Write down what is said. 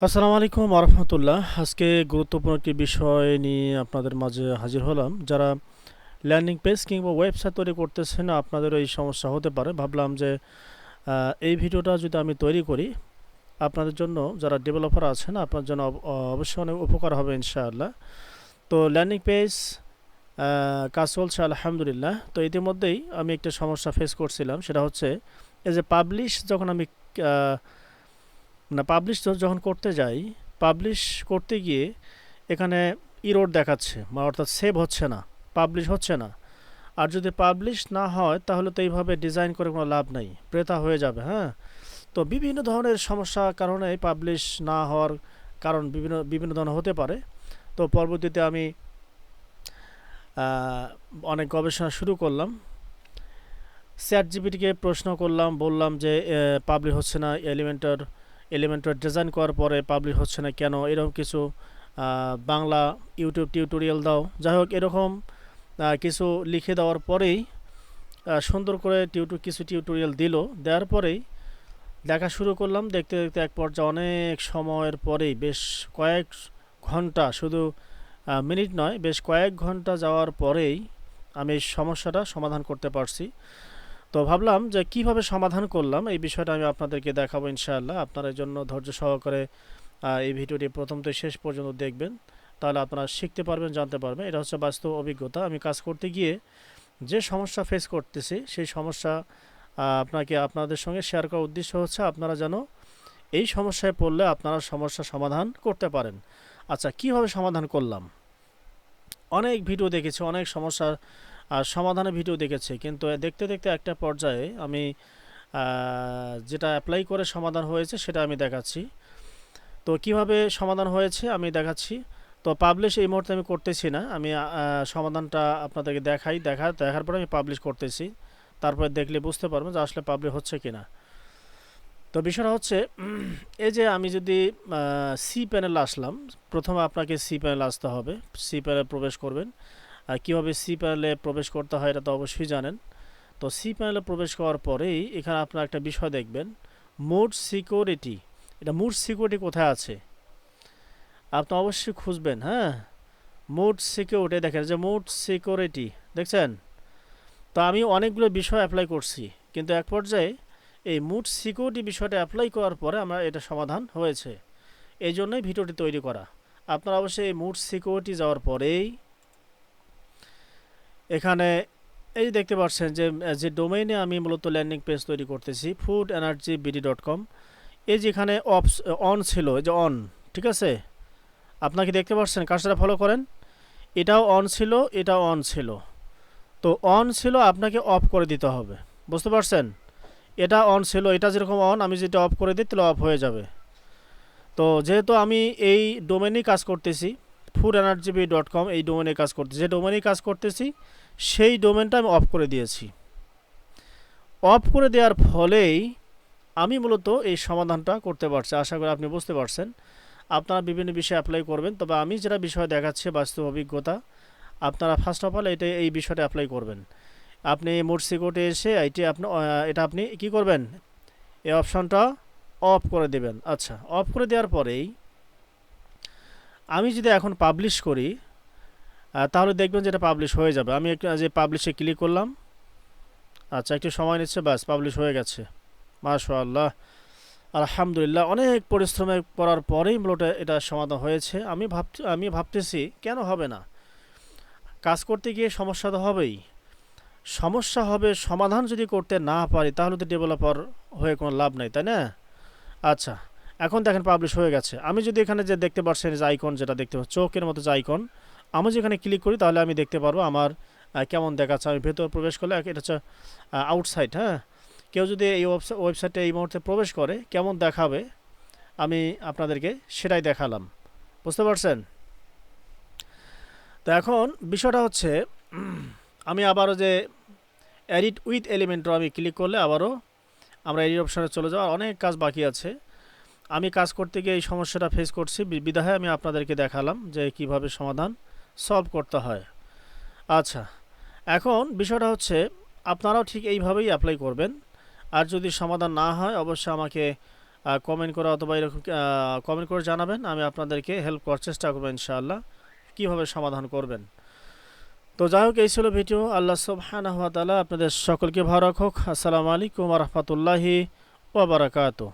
আসসালামু আলাইকুম ওরহমতুল্লাহ। আজকে গুরুত্বপূর্ণ একটি বিষয় নিয়ে আপনাদের মাঝে হাজির হলাম। যারা ল্যান্ডিং পেজ কিংবা ওয়েবসাইট তৈরি করতেছেন, আপনাদেরও এই সমস্যা হতে পারে। ভাবলাম যে এই ভিডিওটা যদি আমি তৈরি করি আপনাদের জন্য, যারা ডেভেলপার আছেন আপনার জন্য অবশ্যই অনেক উপকার হবে ইনশাআল্লাহ। তো ল্যান্ডিং পেজ কাজ চলছে আলহামদুলিল্লাহ। তো ইতিমধ্যেই আমি একটা সমস্যা ফেস করছিলাম, সেটা হচ্ছে এই যে পাবলিশ যখন আমি আহ, না পাবলিশ যখন করতে যাই, পাবলিশ করতে গিয়ে এখানে ইরোর দেখাচ্ছে, অর্থাৎ সেভ হচ্ছে না, পাবলিশ হচ্ছে না। আর যদি পাবলিশ না হয় তাহলে তো এইভাবে ডিজাইন করে কোনো লাভ নাই, বৃথা হয়ে যাবে। হ্যাঁ, তো বিভিন্ন ধরনের সমস্যার কারণে পাবলিশ না হওয়ার কারণ বিভিন্ন বিভিন্ন ধরনের হতে পারে। তো পরবর্তীতে আমি আহ, অনেক গবেষণা শুরু করলাম, চ্যাট জিপিটিকে প্রশ্ন করলাম, বললাম যে পাবলিশ হচ্ছে না, এলিমেন্টর ডিজাইন করার পরে পাবলিশ হচ্ছে না কেন, এরকম কিছু বাংলা ইউটিউব টিউটোরিয়াল দাও। যাই হোক, এরকম কিছু লিখে দেওয়ার পরেই সুন্দর করে কিছু টিউটোরিয়াল দিল। দেওয়ার পরেই দেখা শুরু করলাম, দেখতে দেখতে এক পর্যায়ে অনেক সময়ের পরেই, বেশ কয়েক ঘন্টা, শুধু মিনিট নয়, বেশ কয়েক ঘন্টা যাওয়ার পরেই আমি এই সমস্যাটা সমাধান করতে পারছি। তো ভাবলাম যে কিভাবে সমাধান করলাম এই বিষয়টা আমি আপনাদেরকে দেখাবো ইনশাআল্লাহ। আপনার এই জন্য ধৈর্য সহকারে এই ভিডিওটি প্রথম থেকে শেষ পর্যন্ত দেখবেন, তাহলে আপনারা শিখতে পারবেন, জানতে পারবেন। এটা হচ্ছে বাস্তব অভিজ্ঞতা। আমি কাজ করতে গিয়ে যে সমস্যা ফেস করতেছি সেই সমস্যা আপনাদের সঙ্গে শেয়ার করার উদ্দেশ্য হচ্ছে আপনারা যেন এই সমস্যায় পড়লে আপনারা সমস্যা সমাধান করতে পারেন। আচ্ছা, কিভাবে সমাধান করলাম? অনেক ভিডিও দেখেছি, অনেক সমস্যার সমাধানের ভিডিও দেখেছি, কিন্তু দেখতে দেখতে একটা পর্যায়ে আমি যেটা অ্যাপ্লাই করে সমাধান হয়েছে সেটা আমি দেখাচ্ছি। তো কিভাবে সমাধান হয়েছে আমি দেখাচ্ছি। তো পাবলিশ এই মুহূর্তে আমি করতেছি না, আমি সমাধানটা আপনাদেরকে দেখার পরে আমি পাবলিশ করতেছি। তারপরে দেখলে বুঝতে পারবেন যে আসলে পাবলিশ হচ্ছে কিনা। তো বিষয়টা হচ্ছে এই যে আমি যদি সি প্যানেলে আসলাম, প্রথমে আপনাকে সি প্যানেলে আসতে হবে, সি প্যানেলে প্রবেশ করবেন। আর কীভাবে সি প্যানেলে প্রবেশ করতে হয় এটা তো অবশ্যই জানেন। তো সি প্যানেলে প্রবেশ করার পরেই এখানে আপনারা একটা বিষয় দেখবেন, মোড সিকিউরিটি। এটা মোড সিকিউরিটি কোথায় আছে আপনি অবশ্যই খুঁজবেন। হ্যাঁ, মোড সিকিউরিটি দেখেন, যে মোড সিকিউরিটি দেখছেন। তো আমি অনেকগুলো বিষয় অ্যাপ্লাই করছি, কিন্তু এক পর্যায়ে এই মোড সিকিউরিটি বিষয়টা অ্যাপ্লাই করার পরে আমার এটা সমাধান হয়েছে। এই জন্যই ভিডিওটি তৈরি করা। আপনারা অবশ্যই এই মোড সিকিউরিটি যাওয়ার পরেই এখানে এই যে দেখতে পাচ্ছেন যে যে ডোমেইনে আমি মূলত ল্যান্ডিং পেজ তৈরি করতেছি, foodenergybd.com, এই যেখানে অন ছিল, এই যে অন, ঠিক আছে, আপনাকে দেখতে পাচ্ছেন, কাজটা ফলো করেন, এটাও অন ছিল, এটাও অন ছিল। তো অন ছিল, আপনাকে অফ করে দিতে হবে, বুঝতে পারছেন। এটা অন ছিল, এটা যেরকম অন, আমি যেটা অফ করে দিই তাহলে অফ হয়ে যাবে। তো যেহেতু আমি এই ডোমেনেই কাজ করতেছি, foodenergybd.com, এই ডোমেনে কাজ করতেছি, যে ডোমেনেই কাজ করতেছি সেই ডোমেনটা আমি অফ করে দিয়েছি। অফ করে দেওয়ার ফলেই আমি মূলত এই সমাধানটা করতে পারছি। আশা করি আপনি বুঝতে পারছেন। আপনারা বিভিন্ন বিষয়ে অ্যাপ্লাই করবেন, তবে আমি যেটা বিষয় দেখাচ্ছি বাস্তব অভিজ্ঞতা, আপনারা ফার্স্ট অফ অল এই বিষয়টা অ্যাপ্লাই করবেন। আপনি মোড সিকিউরিটি এসে এটা আপনি কী করবেন, এই অপশনটা অফ করে দেবেন। আচ্ছা, অফ করে দেওয়ার পরেই আমি যদি এখন পাবলিশ করি তাহলে দেখবেন যে এটা পাবলিশ হয়ে যাবে। আমি একটু যে পাবলিশে ক্লিক করলাম, আচ্ছা একটু সময় নিচ্ছে, বাস পাবলিশ হয়ে গেছে। মাশাআল্লাহ, আলহামদুলিল্লাহ, অনেক পরিশ্রম করার পরেই মূলত এটা সমাধান হয়েছে। আমি ভাবতেছি কেন হবে না, কাজ করতে গিয়ে সমস্যা তো হবেই, সমস্যা হবে, সমাধান যদি করতে না পারি তাহলে তো ডেভেলপার হয়ে কোনো লাভ নেই, তাই না? আচ্ছা, এখন দেখেন পাবলিশ হয়ে গেছে। আমি যদি এখানে যে দেখতে পাচ্ছেন যে আইকন, যেটা দেখতে পাচ্ছি চোখের মতো যে আইকন, আমি যেখানে ক্লিক করি তাহলে আমি দেখতে পারবো আমার কেমন দেখাচ্ছে। আমি ভেতর প্রবেশ করলে এটা হচ্ছে আউটসাইড। হ্যাঁ, কেউ যদি এই ওয়েবসাইটে এই মুহূর্তে প্রবেশ করে কেমন দেখাবে আমি আপনাদেরকে সেটাই দেখালাম, বুঝতে পারছেন। তো এখন বিষয়টা হচ্ছে আমি আবারও যে এডিট উইথ এলিমেন্টর আমি ক্লিক করলে আবারও আমরা এডিট অপশানে চলে যাওয়ার অনেক কাজ বাকি আছে। আমি কাজ করতে গিয়ে এই সমস্যাটা ফেস করছি, বিধায় আমি আপনাদেরকে দেখালাম যে কিভাবে সমাধান সলভ করতে হয়। আচ্ছা, এখন বিষয়টা হচ্ছে আপনারাও ঠিক এইভাবেই অ্যাপ্লাই করবেন। আর যদি সমাধান না হয় অবশ্যই আমাকে কমেন্ট করে অথবা এরকম কমেন্ট করে জানাবেন, আমি আপনাদেরকে হেল্প করার চেষ্টা করবো ইনশাআল্লাহ কীভাবে সমাধান করবেন। তো যাই হোক, এই ছিল ভিডিও। আল্লাহ সুবহানাহু ওয়া তাআলা আপনাদের সকলকে ভালো রাখুক। আসসালামু আলাইকুম ওয়া রাহমাতুল্লাহি ওয়া বারাকাতুহু।